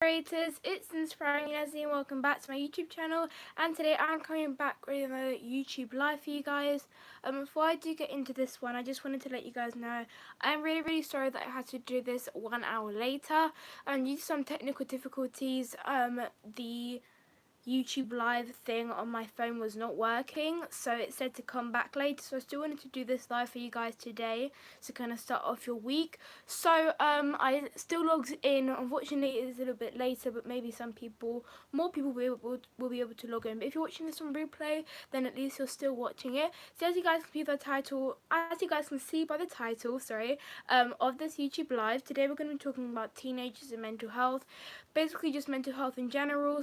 Inspirators, it's Inspiringvanessa and welcome back to my YouTube channel, and today I'm coming back with another YouTube live for you guys. Before I do get into this one, I just wanted to let you guys know I'm really sorry that I had to do this 1 hour later. Due to some technical difficulties, the YouTube live thing on my phone was not working, so it said to come back later, so I still wanted to do this live for you guys today to kind of start off your week. So I still logged in. Unfortunately it is a little bit later, but maybe more people will be able to log in. But if you're watching this on replay, then at least you're still watching it. So as you guys can see by the title, of this YouTube live, today we're going to be talking about teenagers and mental health, basically just mental health in general.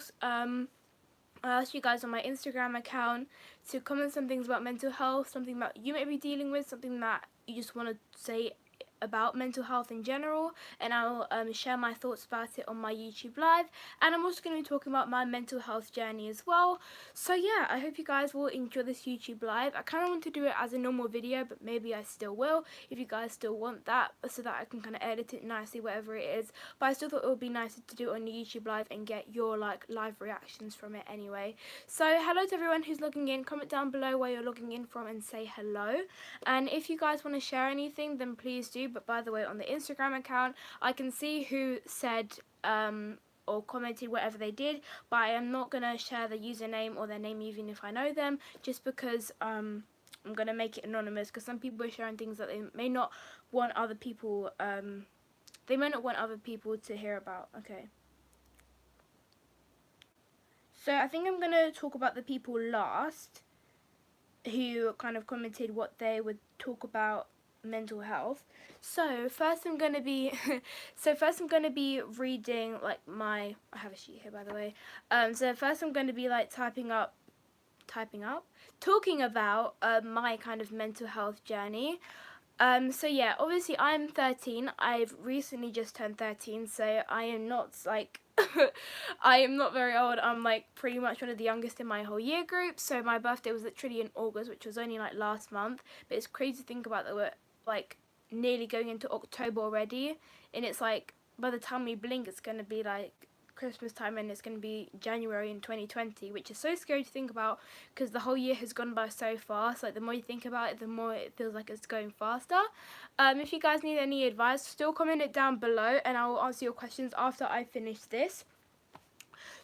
I asked you guys on my Instagram account to comment some things about mental health, something that you may be dealing with, something that you just want to say about mental health in general, and I'll share my thoughts about it on my YouTube live. And I'm also going to be talking about my mental health journey as well. So yeah, I hope you guys will enjoy this YouTube live. I kind of want to do it as a normal video, but maybe I still will if you guys still want that, so that I can kind of edit it nicely, whatever it is. But I still thought it would be nicer to do it on the YouTube live and get your live reactions from it anyway. So hello to everyone who's logging in. Comment down below where you're logging in from and say hello. And if you guys want to share anything, then please do. But by the way, on the Instagram account, I can see who said or commented whatever they did, but I am not going to share the username or their name even if I know them, just because I'm going to make it anonymous, because some people are sharing things that they may not want other people to hear about. Okay. So I think I'm going to talk about the people last who kind of commented what they would talk about mental health. So first I'm going to be reading I have a sheet here, by the way. So first I'm going to be talking about my kind of mental health journey. So yeah, obviously I'm 13. I've recently just turned 13, so I am not I am not very old. I'm pretty much one of the youngest in my whole year group. So my birthday was literally in August, which was only last month. But it's crazy to think about that we're nearly going into October already, and it's by the time we blink, it's gonna be Christmas time, and it's going to be January in 2020, which is so scary to think about, because the whole year has gone by so fast. The more you think about it, the more it feels like it's going faster. If you guys need any advice, still comment it down below, and I will answer your questions after I finish this.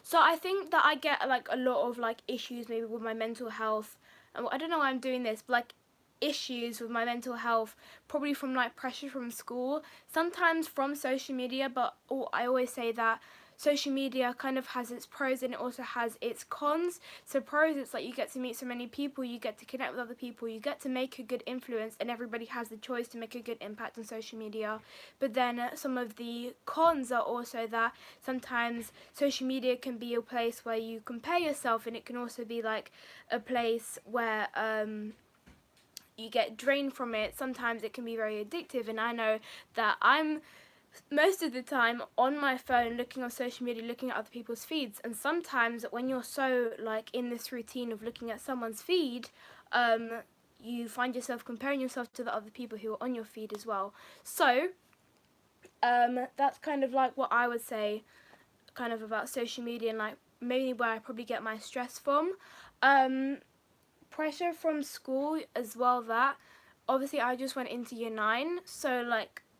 So I think that I get a lot of issues maybe with my mental health. I don't know why I'm doing this, but issues with my mental health, probably from pressure from school, sometimes from social media, but I always say that social media kind of has its pros and it also has its cons. So pros, it's you get to meet so many people, you get to connect with other people, you get to make a good influence, and everybody has the choice to make a good impact on social media. But then some of the cons are also that sometimes social media can be a place where you compare yourself, and it can also be a place where you get drained from it. Sometimes it can be very addictive, and I know that I'm most of the time on my phone looking on social media, looking at other people's feeds, and sometimes when you're so in this routine of looking at someone's feed, you find yourself comparing yourself to the other people who are on your feed as well. So that's kind of what I would say kind of about social media, and mainly where I probably get my stress from. Pressure from school as well. That obviously I just went into year 9, so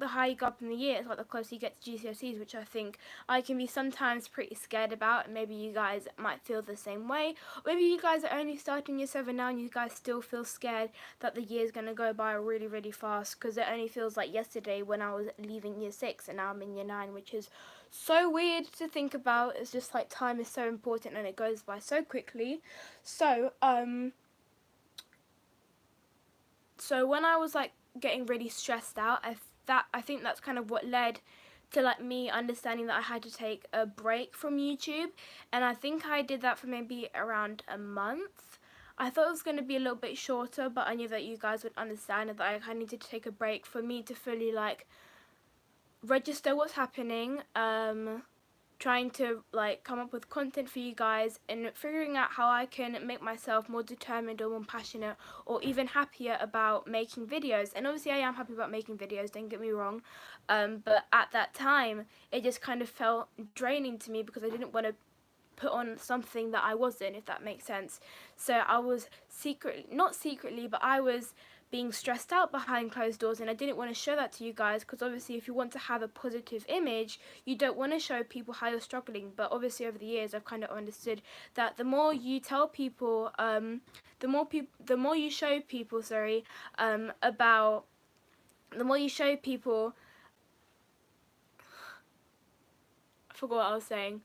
the higher you go up in the year, it's the closer you get to GCSEs, which I think I can be sometimes pretty scared about, and maybe you guys might feel the same way. Or maybe you guys are only starting year 7 now and you guys still feel scared that the year is going to go by really fast, because it only feels like yesterday when I was leaving year 6 and now I'm in year 9, which is so weird to think about. It's just time is so important and it goes by so quickly. So when I was getting really stressed out, I think that's kind of what led to me understanding that I had to take a break from YouTube, and I think I did that for maybe around a month. I thought it was going to be a little bit shorter, but I knew that you guys would understand that I kind of needed to take a break for me to fully register what's happening, trying to like come up with content for you guys and figuring out how I can make myself more determined or more passionate or even happier about making videos. And obviously I am happy about making videos, don't get me wrong, but at that time it just kind of felt draining to me because I didn't want to put on something that I wasn't, if that makes sense. So I was not secretly, but I was being stressed out behind closed doors, and I didn't want to show that to you guys because obviously if you want to have a positive image, you don't want to show people how you're struggling. But obviously over the years I've kind of understood that the more you tell people, the more you show people, about the more you show people, I forgot what I was saying.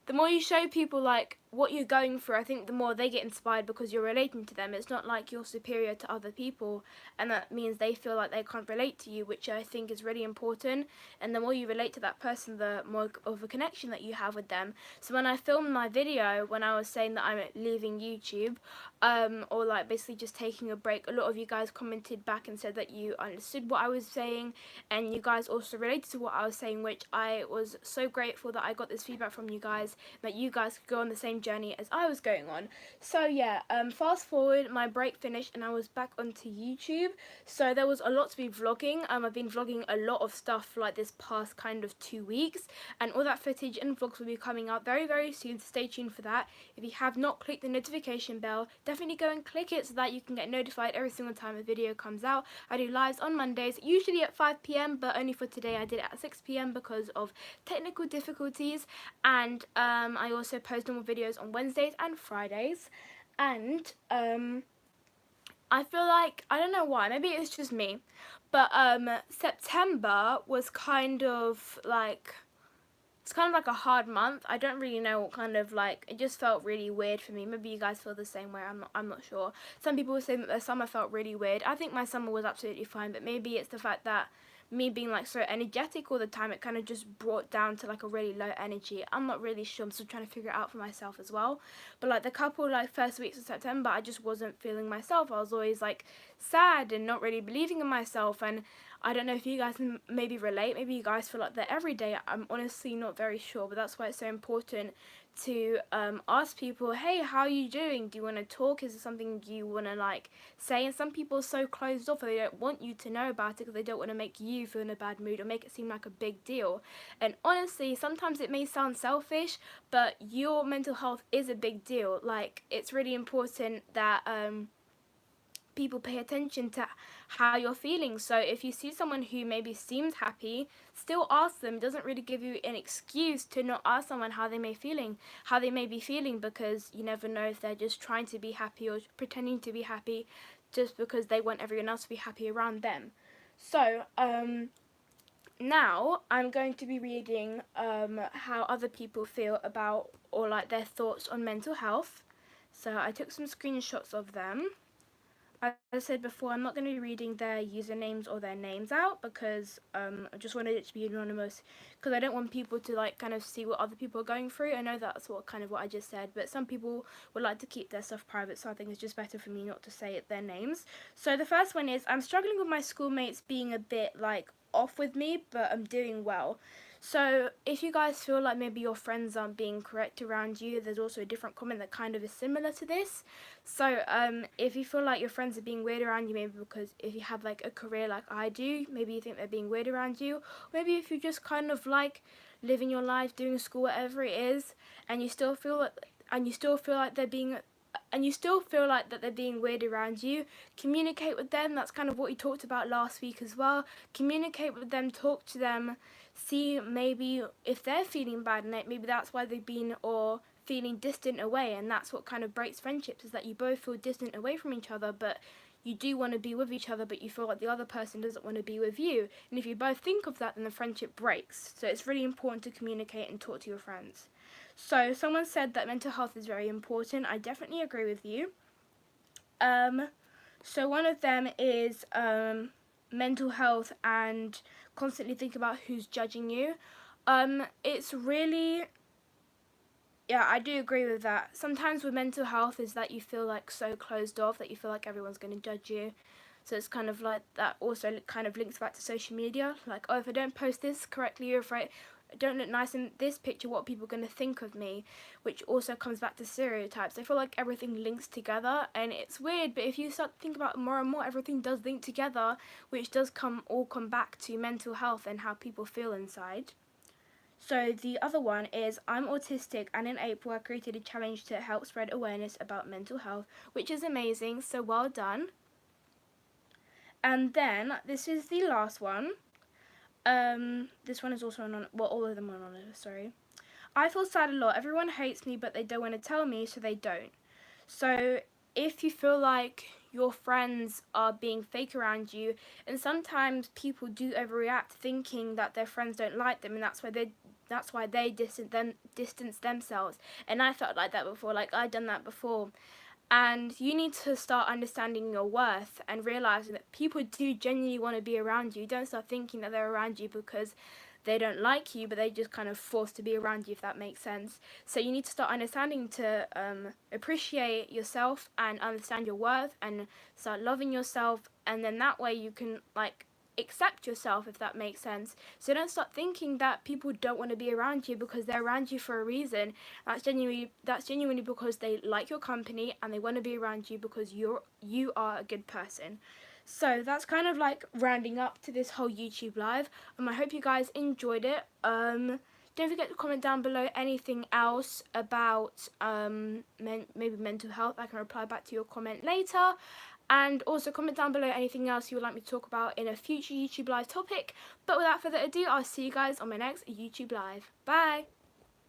The more you show people like what you're going through, I think the more they get inspired because you're relating to them. It's not like you're superior to other people and that means they feel like they can't relate to you, which I think is really important. And the more you relate to that person, the more of a connection that you have with them. So when I filmed my video, when I was saying that I'm leaving YouTube, or like basically just taking a break, a lot of you guys commented back and said that you understood what I was saying and you guys also related to what I was saying, which I was so grateful that I got this feedback from you guys, that you guys could go on the same journey as I was going on. So yeah, fast forward, my break finished and I was back onto YouTube. So there was a lot to be vlogging. I've been vlogging a lot of stuff like this past kind of 2 weeks, and all that footage and vlogs will be coming out very, very soon, so stay tuned for that. If you have not clicked the notification bell, definitely go and click it so that you can get notified every single time a video comes out. I do lives on Mondays, usually at 5 p.m, but only for today I did it at 6 p.m. because of technical difficulties, and I also post normal videos on Wednesdays and Fridays. And I feel like, I don't know why, maybe it's just me, but September was kind of like, it's kind of like a hard month. I don't really know what kind of like, it just felt really weird for me. Maybe you guys feel the same way, I'm not sure. Some people were saying that their summer felt really weird. I think my summer was absolutely fine, but maybe it's the fact that me being like so energetic all the time, it kind of just brought down to like a really low energy. I'm not really sure, I'm still trying to figure it out for myself as well. But like the couple like first weeks of September, I just wasn't feeling myself. I was always like sad and not really believing in myself, and I don't know if you guys maybe relate, maybe you guys feel like that every day. I'm honestly not very sure, but that's why it's so important to ask people, hey, how are you doing? Do you want to talk? Is there something you want to like say? And some people are so closed off that they don't want you to know about it because they don't want to make you feel in a bad mood or make it seem like a big deal. And honestly, sometimes it may sound selfish, but your mental health is a big deal. Like, it's really important that people pay attention to how you're feeling. So if you see someone who maybe seems happy, still ask them. It doesn't really give you an excuse to not ask someone how they may be feeling, because you never know if they're just trying to be happy or pretending to be happy just because they want everyone else to be happy around them. So now I'm going to be reading how other people feel about, or like their thoughts on mental health. So I took some screenshots of them. As I said before, I'm not going to be reading their usernames or their names out because I just wanted it to be anonymous, because I don't want people to like kind of see what other people are going through. I know that's what I just said, but some people would like to keep their stuff private, so I think it's just better for me not to say their names. So the first one is, I'm struggling with my schoolmates being a bit like off with me, but I'm doing well. So if you guys feel like maybe your friends aren't being correct around you, there's also a different comment that kind of is similar to this. So if you feel like your friends are being weird around you, maybe because if you have like a career like I do, maybe you think they're being weird around you. Or maybe if you just kind of like living your life, doing school, whatever it is, and you still feel like they're being that they're being weird around you, communicate with them. That's kind of what we talked about last week as well. Communicate with them, talk to them, see maybe if they're feeling bad, and maybe that's why they've been or feeling distant away. And that's what kind of breaks friendships, is that you both feel distant away from each other, but you do want to be with each other, but you feel like the other person doesn't want to be with you. And if you both think of that, then the friendship breaks. So it's really important to communicate and talk to your friends. So someone said that mental health is very important. I definitely agree with you. So one of them is mental health and constantly think about who's judging you. It's really, yeah, I do agree with that. Sometimes with mental health is that you feel like so closed off that you feel like everyone's going to judge you. So it's kind of like that also kind of links back to social media. Like, oh, if I don't post this correctly, you're afraid. don't look nice in this picture, what are people going to think of me? Which also comes back to stereotypes. I feel like everything links together, and it's weird, but if you start to think about it more and more, everything does link together, which does come back to mental health and how people feel inside. So the other one is, I'm autistic, and in April I created a challenge to help spread awareness about mental health, which is amazing, so well done. And then this is the last one. This one is also all of them are anonymous, sorry. I feel sad a lot. Everyone hates me, but they don't want to tell me, so they don't. So if you feel like your friends are being fake around you, and sometimes people do overreact thinking that their friends don't like them, and that's why they distance themselves. And I felt like that before, like I'd done that before. And you need to start understanding your worth and realizing that people do genuinely want to be around you. Don't start thinking that they're around you because they don't like you, but they just kind of forced to be around you, if that makes sense. So you need to start understanding to appreciate yourself and understand your worth and start loving yourself, and then that way you can like accept yourself, if that makes sense. So don't start thinking that people don't want to be around you because they're around you for a reason. That's genuinely because they like your company and they want to be around you because you are a good person. So that's kind of like rounding up to this whole YouTube live. I hope you guys enjoyed it. Don't forget to comment down below anything else about maybe mental health. I can reply back to your comment later. And also comment down below anything else you would like me to talk about in a future YouTube live topic. But without further ado, I'll see you guys on my next YouTube live. Bye!